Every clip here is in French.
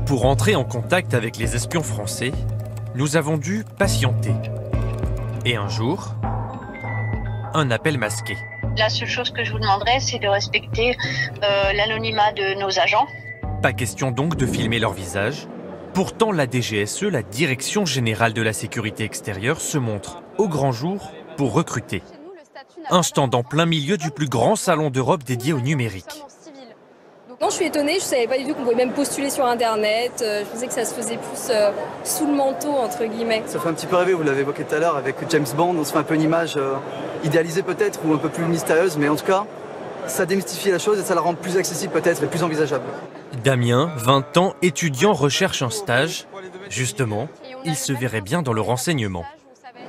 Pour entrer en contact avec les espions français, nous avons dû patienter. Et un jour, un appel masqué. La seule chose que je vous demanderais, c'est de respecter l'anonymat de nos agents. Pas question donc de filmer leur visage. Pourtant, la DGSE, la Direction Générale de la Sécurité Extérieure, se montre au grand jour pour recruter. Un stand en plein milieu du plus grand salon d'Europe dédié au numérique. Non, je suis étonnée, je ne savais pas du tout qu'on pouvait même postuler sur Internet. Je pensais que ça se faisait plus sous le manteau, entre guillemets. Ça fait un petit peu rêver, vous l'avez évoqué tout à l'heure, avec James Bond, on se fait un peu une image idéalisée peut-être, ou un peu plus mystérieuse, mais en tout cas, ça démystifie la chose et ça la rend plus accessible peut-être et plus envisageable. Damien, 20 ans, étudiant, recherche un stage. Justement, il se verrait bien dans le renseignement.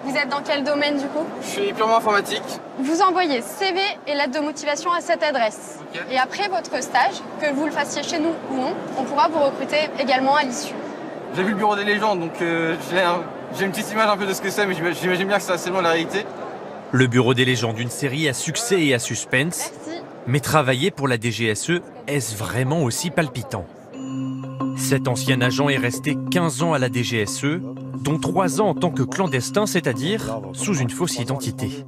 Vous êtes dans quel domaine du coup? Je suis purement informatique. Vous envoyez CV et lettre de motivation à cette adresse. Okay. Et après votre stage, que vous le fassiez chez nous ou non, on pourra vous recruter également à l'issue. J'ai vu le bureau des légendes, donc j'ai une petite image un peu de ce que c'est, mais j'imagine bien que c'est assez loin de la réalité. Le bureau des légendes, une série à succès et à suspense. Merci. Mais travailler pour la DGSE, est-ce vraiment aussi palpitant? Cet ancien agent est resté 15 ans à la DGSE, dont 3 ans en tant que clandestin, c'est-à-dire sous une fausse identité.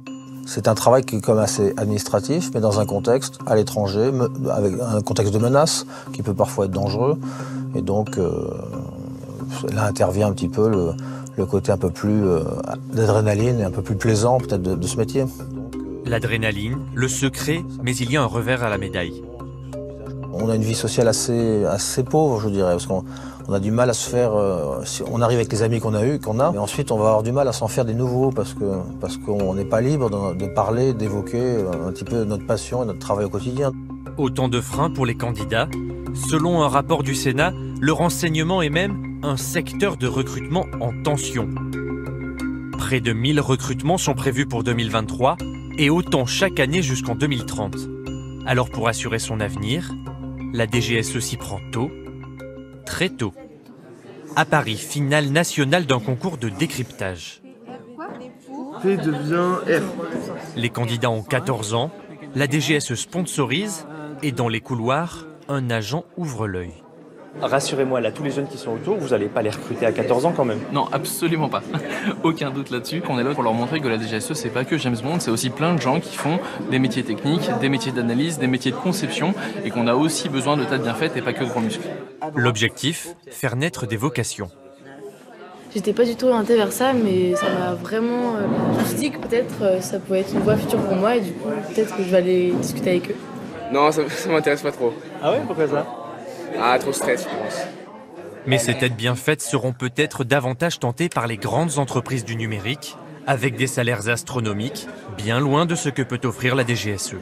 C'est un travail qui est comme assez administratif, mais dans un contexte à l'étranger, avec un contexte de menace qui peut parfois être dangereux. Et donc là intervient un petit peu le côté un peu plus d'adrénaline et un peu plus plaisant peut-être de ce métier. L'adrénaline, le secret, mais il y a un revers à la médaille. On a une vie sociale assez pauvre, je dirais, parce qu'on a du mal à se faire... si on arrive avec les amis qu'on a, et ensuite on va avoir du mal à s'en faire des nouveaux, parce qu'on n'est pas libre de parler, d'évoquer un petit peu notre passion et notre travail au quotidien. Autant de freins pour les candidats. Selon un rapport du Sénat, le renseignement est même un secteur de recrutement en tension. Près de 1000 recrutements sont prévus pour 2023 et autant chaque année jusqu'en 2030. Alors pour assurer son avenir, la DGSE s'y prend tôt, très tôt. À Paris, finale nationale d'un concours de décryptage. P devient R. Les candidats ont 14 ans, la DGSE sponsorise et dans les couloirs, un agent ouvre l'œil. Rassurez-moi, là, tous les jeunes qui sont autour, vous n'allez pas les recruter à 14 ans quand même? Non, absolument pas. Aucun doute là-dessus. On est là pour leur montrer que la DGSE, c'est pas que James Bond, c'est aussi plein de gens qui font des métiers techniques, des métiers d'analyse, des métiers de conception, et qu'on a aussi besoin de têtes bien faites et pas que de grands muscles. L'objectif, faire naître des vocations. J'étais pas du tout orientée vers ça, mais ça m'a vraiment... je me suis dit que peut-être ça pouvait être une voie future pour moi, et du coup, peut-être que je vais aller discuter avec eux. Non, ça m'intéresse pas trop. Ah ouais, pourquoi ça? Ah, trop stress, je pense. Mais ces têtes bien faites seront peut-être davantage tentées par les grandes entreprises du numérique, avec des salaires astronomiques, bien loin de ce que peut offrir la DGSE.